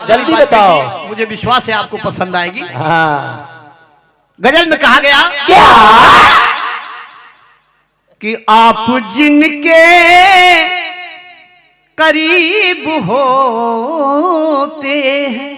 जल्दी बताओ, मुझे विश्वास है आपको पसंद आएगी। हाँ। गजल में कहा गया क्या कि आप जिनके करीब होते हैं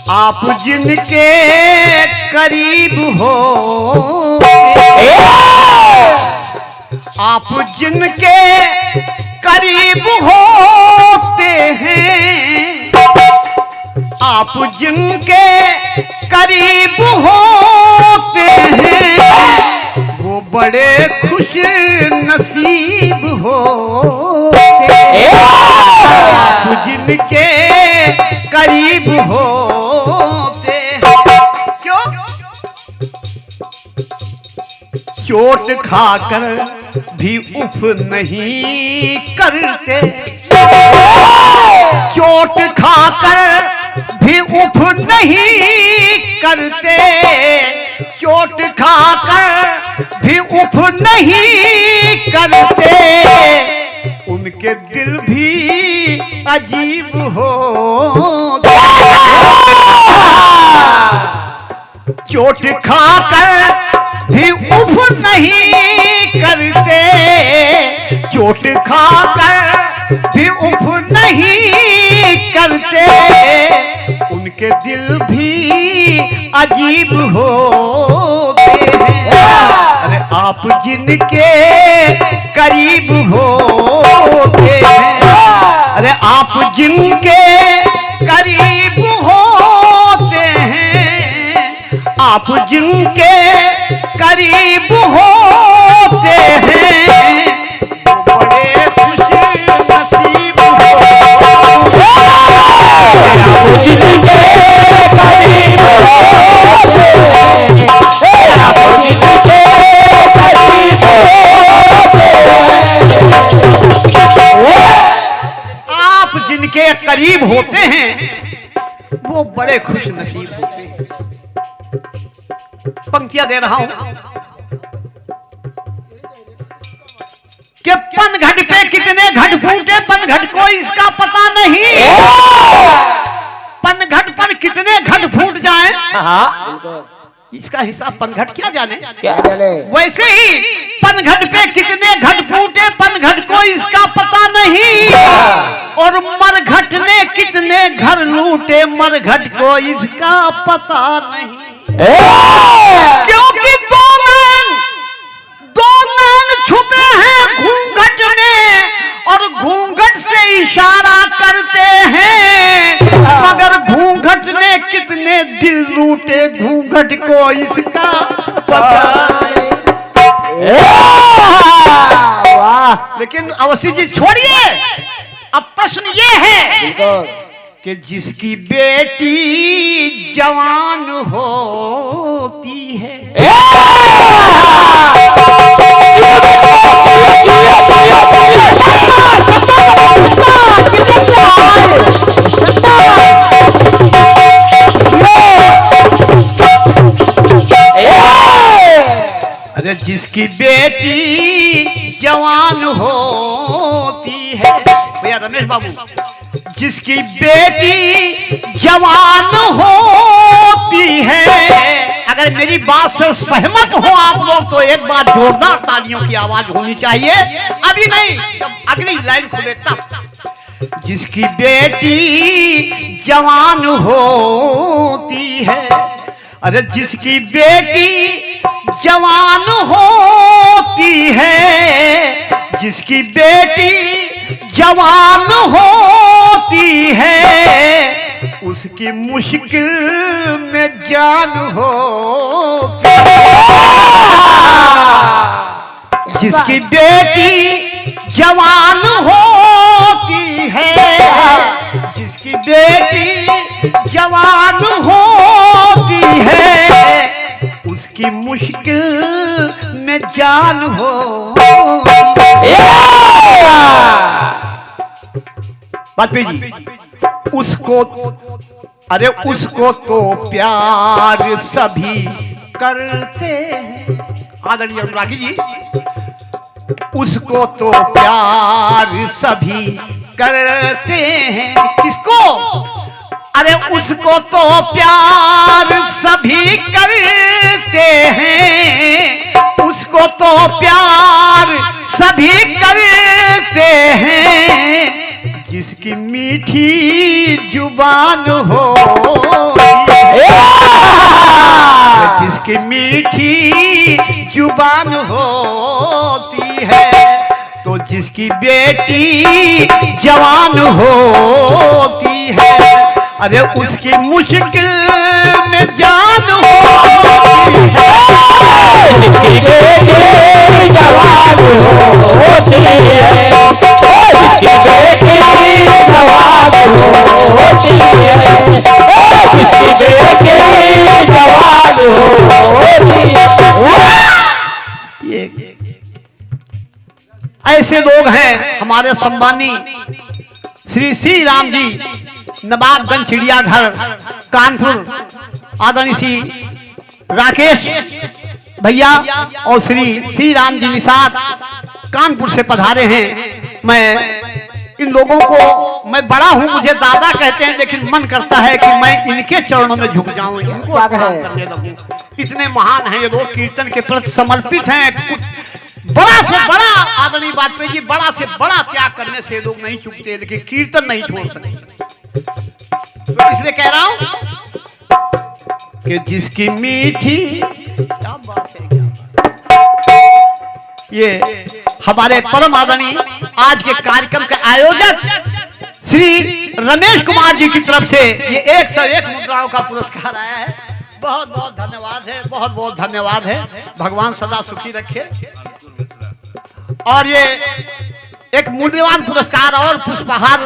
आप जिनके करीब हो, आप जिनके करीब होते हैं, आप जिनके करीब होते हैं, वो बड़े खुश नसीब होते हैं। आप जिनके करीब होते हैं, क्यों? चोट खाकर भी उफ नहीं करते, चोट खाकर भी उफ नहीं करते, चोट खाकर भी उफ नहीं करते, उनके दिल भी अजीब होते। चोट खाकर भी उफ नहीं करते, चोट खाकर भी उफ नहीं करते, उनके दिल भी अजीब होते हैं। अरे आप जिनके करीब होते हैं, अरे आप जिनके करीब होते हैं, आप जिनके करीब होते हैं, वो बड़े खुश नसीब होते हैं। आप जिनके करीब होते हैं, आप जिनके करीब होते हैं, आप जिनके करीब होते हैं, वो बड़े खुश नसीब होते हैं। पंक्तियां दे रहा हूं कि पनघट पे कितने घट फूटे, पनघट को इसका पता नहीं, पनघट पर कितने घट फूट जाएं, इसका हिसाब पनघट क्या जाने, क्या जाने। वैसे ही पनघट पे कितने घट फूटे, पनघट को इसका पता नहीं, और मरघट ने कितने घर लूटे, मरघट को इसका पता नहीं। क्योंकि दो नैन छुपे हैं घूंघट में, और घूंघट से इशारा करते हैं, मगर घूंघट ने कितने दिल लूटे, घूंघट को इसका पता नहीं। वाह! लेकिन अवस्थी जी छोड़िए, अब प्रश्न ये है कि जिसकी बेटी जवान होती है, अरे जिसकी बेटी जवान होती है, भैया रमेश बाबू, जिसकी बेटी जवान होती है, अगर मेरी बात से सहमत हो आप लोग तो एक बार जोरदार तालियों की आवाज होनी चाहिए। अभी नहीं, जब अगली लाइन खुले तब। जिसकी बेटी जवान होती है, अरे जिसकी बेटी जवान होती है, जिसकी बेटी जवान होती है, उसकी मुश्किल में जान होती है। जिसकी बेटी जवान होती है, जिसकी बेटी जवान होती है, उसकी मुश्किल में जान हो। वाजपेयी जी, उसको, अरे उसको तो प्यार सभी करते हैं। आदरणीय अनुरागी जी, उसको तो प्यार सभी करते हैं। किसको? अरे उसको तो प्यार सभी करते हैं, उसको तो प्यार सभी करते हैं, जिसकी मीठी जुबान हो, जिसकी मीठी जुबान होती है, तो जिसकी बेटी जवान होती है, अरे उसकी मुश्किल में जान होती है, जिसकी बेटी जवान होती है, जिसकी बेटी जवान होती है, जिसकी बेटी जवान होती है। ये ऐसे लोग हैं हमारे सम्मानी श्री राम जी, नवाबगंज चिड़ियाघर कानपुर, आदरणीय श्री राकेश भैया और श्री राम जी निषाद कानपुर से पधारे हैं। मैं इन लोगों को, मैं बड़ा हूं, मुझे दादा कहते हैं, लेकिन मन करता है कि मैं इनके चरणों में झुक जाऊं, इनको आराधना करने लगूं। इतने महान हैं ये लोग, कीर्तन के प्रति समर्पित हैं। बड़ा से बड़ा, आदरणीय वाजपेयी जी, बड़ा से बड़ा त्याग करने से लोग नहीं चुकते, लेकिन कीर्तन नहीं छोड़ सकते। तो इसलिए कह रहा हूं कि जिसकी मीठी, क्या बात है, क्या बात। ये हमारे परम आदरणीय आज के कार्यक्रम के आयोजक श्री रमेश कुमार जी की तरफ से ये 101 मुद्राओं का पुरस्कार आया है। बहुत बहुत धन्यवाद है, बहुत बहुत धन्यवाद है। भगवान सदा सुखी रखे। और ये एक मूल्यवान पुरस्कार और पुष्पहार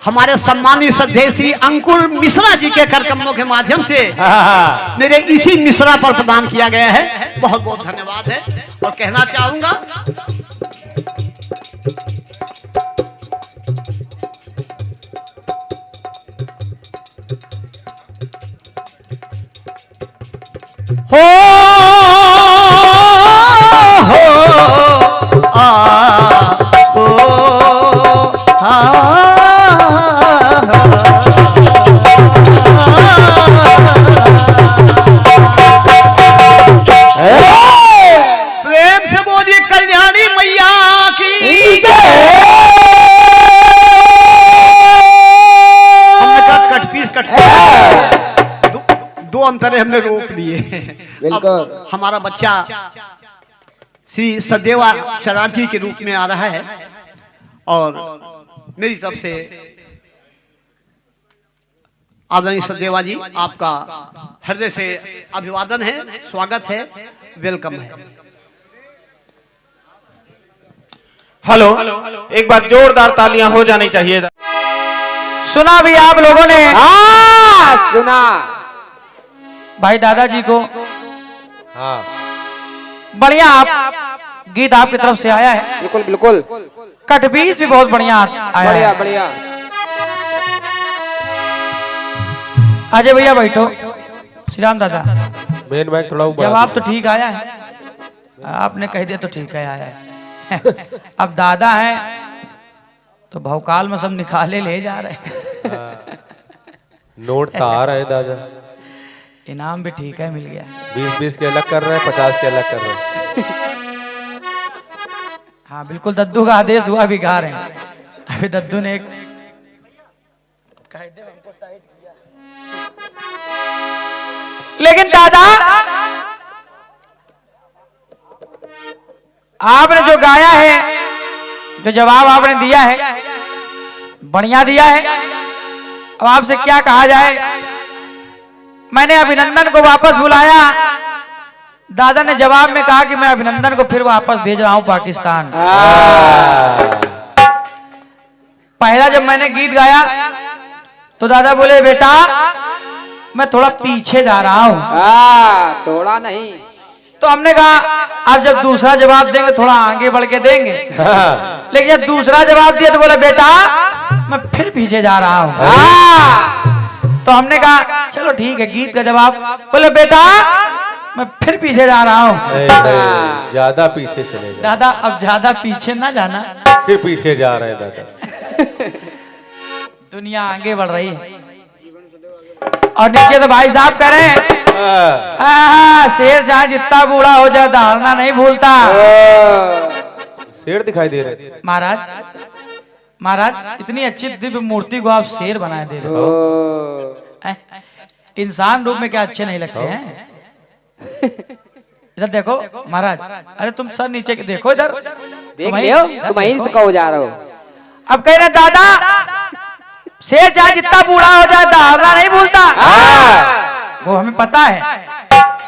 हमारे सम्मानित श्रद्धेय श्री अंकुर मिश्रा जी के करकमलों के माध्यम से मेरे इसी मिश्रा पर प्रदान किया गया है। बहुत बहुत धन्यवाद है। और कहना चाहूंगा, प्रेम से बोलिए कल्याणी मैया की जय। हमने कहा कट पीस दो अंतरे हमने रोक लिए। अब हमारा बच्चा श्री सदेवा शरारती के रूप में आ रहा है और मेरी तरफ से आदरणीय सदेवा जी, आपका हृदय से अभिवादन है, स्वागत है, वेलकम है। हेलो, एक बार जोरदार तालियां हो जानी चाहिए। सुना भी आप लोगों ने? हाँ सुना। भाई दादाजी को हाँ, बढ़िया आप गीत आपकी तरफ से आया है। बिल्कुल बिल्कुल। कटपीस भी बहुत बढ़िया आया बढ़िया है। बढ़िया। अजय भैया बैठो। श्री राम दादा, मेन माइक थोड़ा ऊपर। जवाब तो ठीक आया है, आपने कह दिया तो ठीक है आया है। अब दादा है तो भौकाल में सब निकाले ले जा रहे हैं। नोट तो आ रहे हैं दादा। इनाम भी ठीक है, मिल गया। 20-20 के अलग कर रहे हैं, 50 के अलग कर रहे हैं। हाँ बिल्कुल, दद्दू का आदेश हुआ भी गा रहे हैं। अभी दद्दू ने एक लेकिन दादा आपने जो गाया है, जो जवाब आपने दिया है, बढ़िया दिया है। अब आपसे क्या कहा जाए। मैंने अभिनंदन को वापस बुलाया, दादा ने जवाब में कहा कि मैं अभिनंदन को फिर वापस भेज रहा हूं पाकिस्तान। पहला जब मैंने गीत गाया तो दादा बोले बेटा मैं थोड़ा पीछे जा रहा हूं। थोड़ा नहीं। तो हमने कहा आप जब दूसरा जवाब देंगे थोड़ा आगे बढ़ के देंगे। लेकिन जब दूसरा जवाब दिया तो बोला बेटा मैं फिर पीछे जा रहा हूँ। तो हमने कहा चलो ठीक है, गीत का जवाब। बोले बेटा मैं फिर पीछे जा रहा हूँ। ज्यादा पीछे चले जा। दादा अब ज्यादा पीछे ना जाना, फिर पीछे जा रहे हैं दादा। दुनिया आगे बढ़ रही है। और नीचे तो भाई साहब कह रहे हैं शेर चाहे जितना बूढ़ा हो जाए दहाड़ना नहीं भूलता। शेर दिखाई दे रहे थे। महाराज महाराज इतनी अच्छी दिव्य मूर्ति को आप शेर बनाए दे रहे हो। इंसान रूप में क्या अच्छे नहीं लगते हैं? इधर देखो महाराज, अरे तुम सर नीचे देखो, इधर देख लियो, तुम यहीं तो कहो जा रहे हो। अब कह रहे दादा शेर चाहे जितना बूढ़ा हो जाए दहाड़ना नहीं भूलता। वो हमें पता है,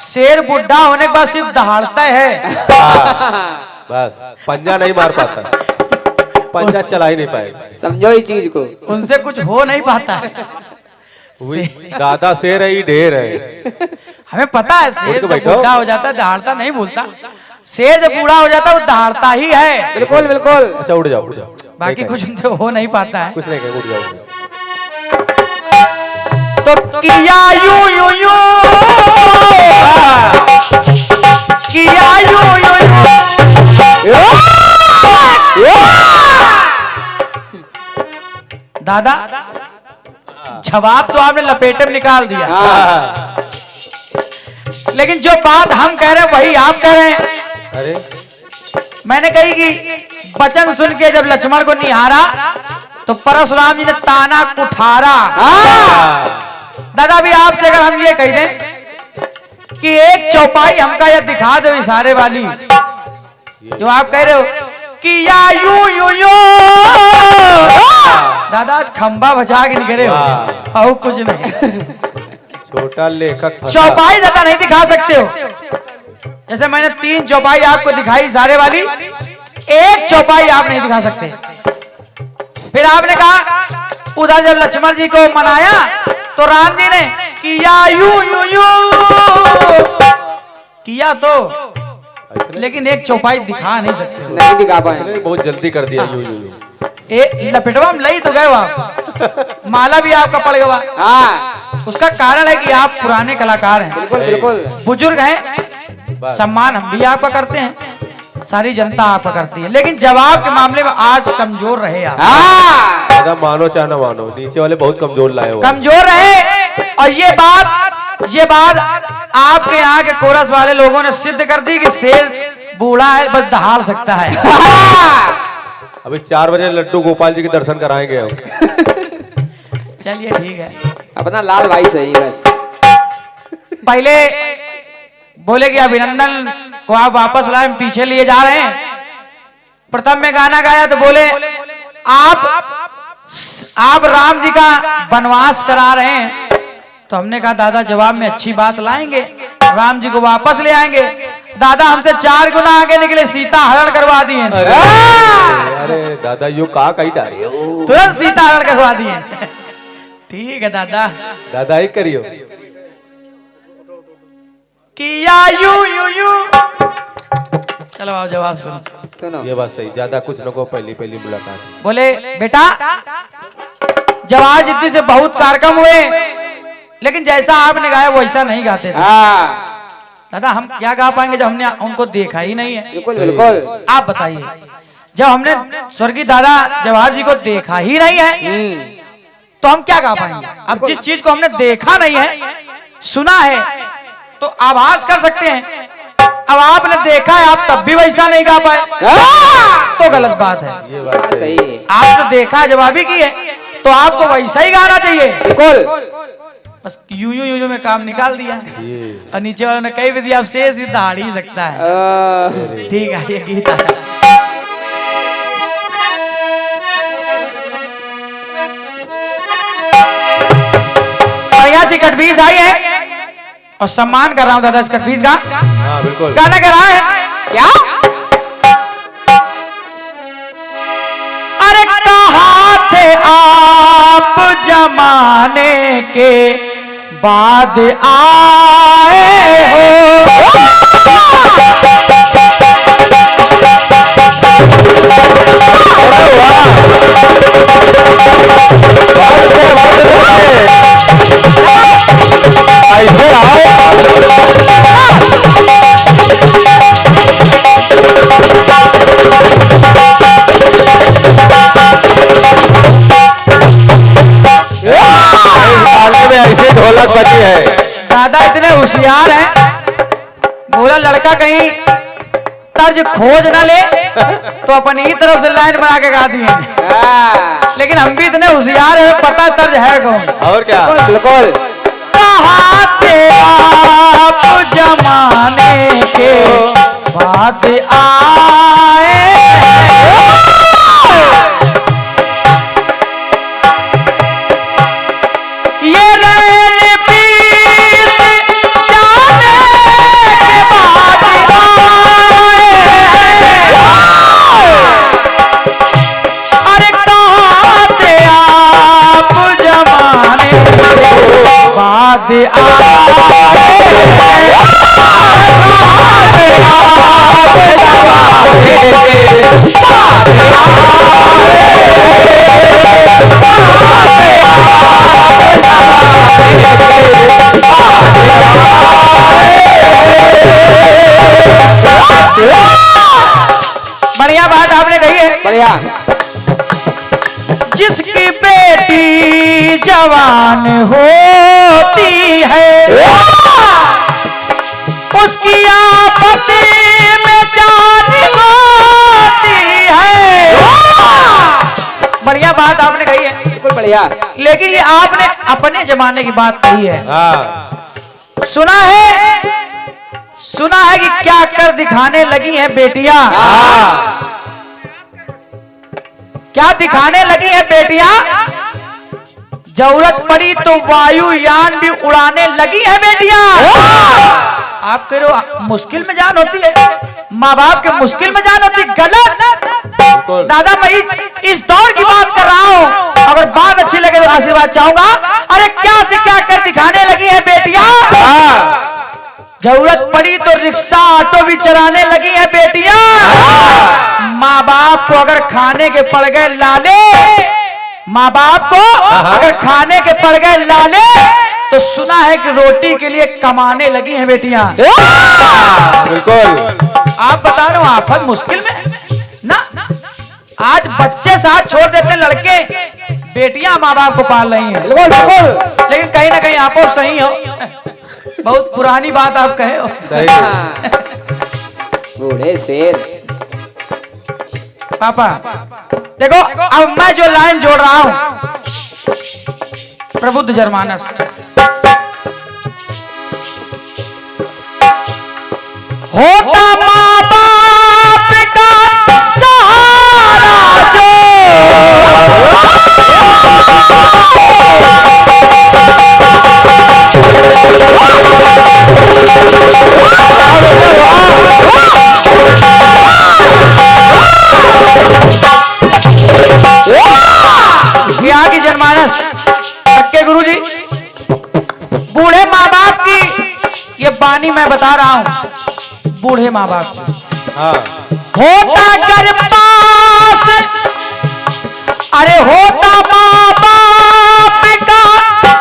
शेर बुढ़ा होने के बाद सिर्फ दहाड़ता है। बस पंजा नहीं मार पाता, पंजा चला ही नहीं पाएगा। समझो इस चीज को, उनसे कुछ हो नहीं पाता है। दादा शेर है ही ढेर है। हमें पता है शेर जब बूढ़ा हो जाता है दहाड़ता नहीं भूलता। शेर जब बूढ़ा हो जाता है वो दहाड़ता ही है। बिल्कुल बिल्कुल। अच्छा उड़ जाओ उड़ जाओ। बाकी कुछ उनसे हो नहीं पाता है। कुछ नहीं कहे, उड़ जाओ। तो किया यूं यूं यूं, किया यूं यूं यूं। दादा जवाब तो आपने लपेटे में निकाल दिया, लेकिन जो बात हम कह रहे हैं वही आप कह रहे हैं। अरे मैंने कही कि वचन सुन के जब लक्ष्मण को निहारा तो परशुराम जी ने ताना कुठारा। दादा भी आपसे अगर हम ये कह दें कि एक चौपाई हमका यह दिखा दो इशारे वाली, जो आप कह रहे हो कि या यूं यूं यूं। दादा आज खंबा बचा के निकले हो और कुछ नहीं। छोटा लेखक चौपाई दादा नहीं दिखा सकते हो। जैसे मैंने 3 चौपाई आपको दिखाई इशारे वाली, एक चौपाई आप नहीं दिखा सकते। फिर आपने कहा उधर जब लक्ष्मण जी को मनाया तो राम जी ने किया यूं यूं यूं किया, तो लेकिन एक चौपाई दिखा नहीं सकते। नहीं दिखा पाए। बहुत जल्दी कर दिया यूं यूं यूं। लपेटवा में लई तो गए आप, माला भी आपका पड़ गया। हाँ उसका कारण है कि आप पुराने कलाकार हैं, बिल्कुल बिल्कुल, बुजुर्ग हैं, सम्मान हम भी आपका करते हैं, सारी जनता आपका करती है, लेकिन जवाब के मामले में आज कमजोर रहे आप। दादा मानो चाहे ना मानो, नीचे वाले बहुत कमजोर लाए हो। कमजोर रहे। और ये बात आपके यहाँ के कोरस वाले लोगों ने सिद्ध कर दी कि शेर बूढ़ा है बस दहाड़ सकता है। अभी 4 बजे लड्डू गोपाल जी के दर्शन कराएंगे हम। चलिए ठीक है। अपना लाल भाई सही बस। पहले बोले कि अभिनंदन को आप वापस लाए, पीछे लिए जा रहे हैं। प्रथम में गाना गाया तो बोले आप राम जी का वनवास करा रहे हैं। तो हमने कहा दादा जवाब में अच्छी बात लाएंगे, राम जी को वापस ले आएंगे। दादा हमसे 4 गुना आगे निकले, सीता हरण करवा दिए। अरे दादा यू कहा कहीं डाली तुरंत सीता हरण करवा दिए। ठीक है दादा, दादा ही करियो। किया यूं यूं यूं। चलो आप जवाब सुनो। सुनो ये बात सही, ज्यादा कुछ न को पहली मुलाकात। बोले बेटा जवाब जिद्दी से बहुत कार्यक्रम हुए, लेकिन जैसा आपने गाया वैसा नहीं गाते थे। दादा हम क्या गा पाएंगे जब हमने उनको देखा ही नहीं है। बिल्कुल बिल्कुल। आप बताइए, जब हमने स्वर्गीय दादा जवाहर जी को देखा ही नहीं है तो हम क्या गा पाएंगे। अब जिस चीज को हमने देखा नहीं है, सुना है, तो आभास कर सकते हैं। अब आपने देखा है, आप तब भी वैसा नहीं गा पाए तो गलत बात है। ये बात सही है। आपने देखा है, जवाबी की है, तो आपको वैसा ही गाना चाहिए। बिल्कुल बस यूं यूं यूं में काम निकाल दिया। और नीचे वालों ने कई भी दिया, अब शेष दहाड़ ही सकता है। ठीक है, ये गीत है। बढ़िया सी कटपीस आई है और सम्मान कर रहा हूं दादा इस कटपीस का। हाँ बिल्कुल। गाना कर रहा है क्या? अरे कहाँ थे आप जमाने के बाद आए हो, होशियार है, बोला लड़का कहीं तर्ज खोज ना ले तो अपनी ही तरफ से लाइन बना के गा दिए। लेकिन हम भी इतने होशियार हैं, पता तर्ज है कौन। और क्या? बिल्कुल। कहाते आप जमाने के बाद आए, ये रैन पीत जाने के बाद आए। अरे कहाते आप जमाने के बाद बढ़िया बात आपने कही है। बढ़िया। जिसकी बेटी जवान होती है उसकी आपत्ति में जान होती है। बढ़िया बात आपने कही है। बिल्कुल बढ़िया। लेकिन ये आपने अपने जमाने की बात कही है। हाँ, सुना है कि क्या कर दिखाने लगी हैं बेटियां। क्या दिखाने लगी हैं बेटियां? जरूरत पड़ी तो वायुयान भी उड़ाने लगी हैं बेटियां। आप कह रहे हो मुश्किल में जान होती है, माँ बाप के मुश्किल में जान होती, गलत। दादा मैं इस दौर की बात कर रहा हूँ, अगर बात अच्छी लगे तो आशीर्वाद चाहूंगा। अरे क्या से क्या कर दिखाने लगी है बेटियां। जरूरत पड़ी तो रिक्शा ऑटो भी चलाने लगी है बेटियां। माँ बाप को अगर खाने के पड़ गए लाले, माँ बाप को अगर खाने के पड़ गए लाले तो सुना है कि रोटी के लिए कमाने लगी हैं बेटियां। बिल्कुल। आप बता रहे हो आफत मुश्किल में ना, आज बच्चे साथ छोड़ देते हैं लड़के, बेटियां माँ बाप को पाल रही हैं। बिल्कुल बिल्कुल। लेकिन कहीं ना कहीं आप सही हो, बहुत पुरानी बात आप कहे हो। बूढ़े शेर। पापा देखो अब मैं जो लाइन जोड़ रहा हूं प्रबुद्ध जनमानस, होता माँ बाप का सहारा जो, यहाँ की जनमानस पक्के गुरुजी, बूढ़े माँ बाप की ये बानी मैं बता रहा हूँ। बूढ़े माँ बाप की हाँ, होता कर पास, अरे होता माँ बाप का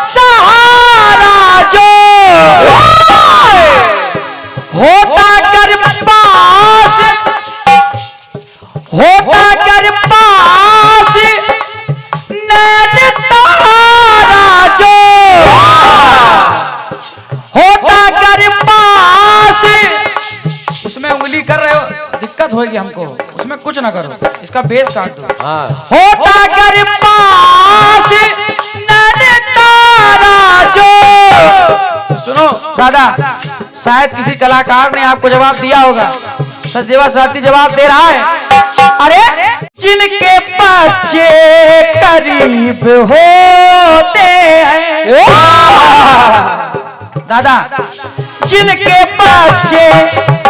सहारा जो, होता कर पास, होता कर पास नैन तारा जो, होता कर पास, उसमें उंगली कर रहे हो दिक्कत होगी हमको, उसमें कुछ ना करो, इसका बेस काट दो। हाँ। होता कर पास नैन तारा जो। सुनो दादा, शायद किसी कलाकार ने आपको जवाब दिया होगा, सचदेवा साथी जवाब दे रहा है। अरे जिनके बच्चे करीब होते हैं दादा, जिनके बच्चे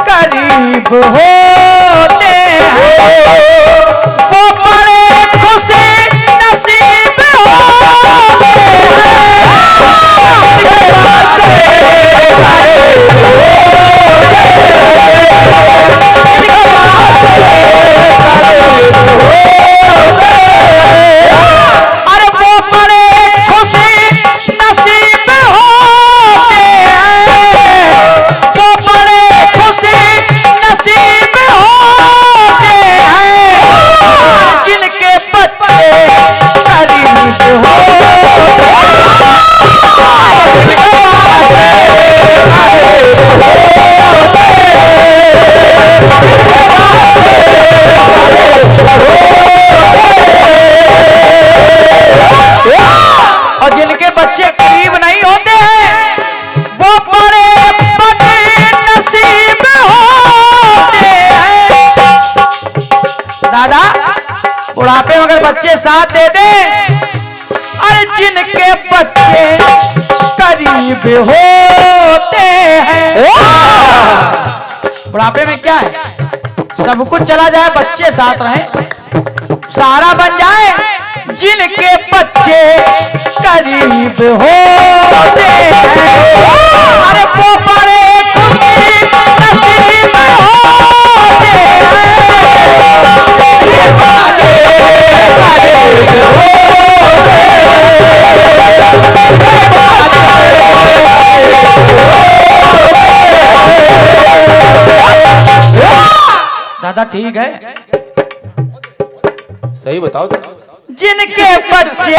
करीब होते हैं वो बड़े खुशी नसीब होते अरे वो बड़े खुशी नसीब होते हैं, वो बड़े खुशी नसीब होते हैं। बुढ़ापे में अगर बच्चे साथ दे दे, अरे जिनके बच्चे करीब होते हैं। बुढ़ापे में क्या है, सब कुछ चला जाए, बच्चे साथ रहे, सारा बन जाए, जिनके बच्चे करीब होते हैं। अरे वो बड़े खुशी नसीब होते दादा ठीक है, सही बताओ तो। जिनके बच्चे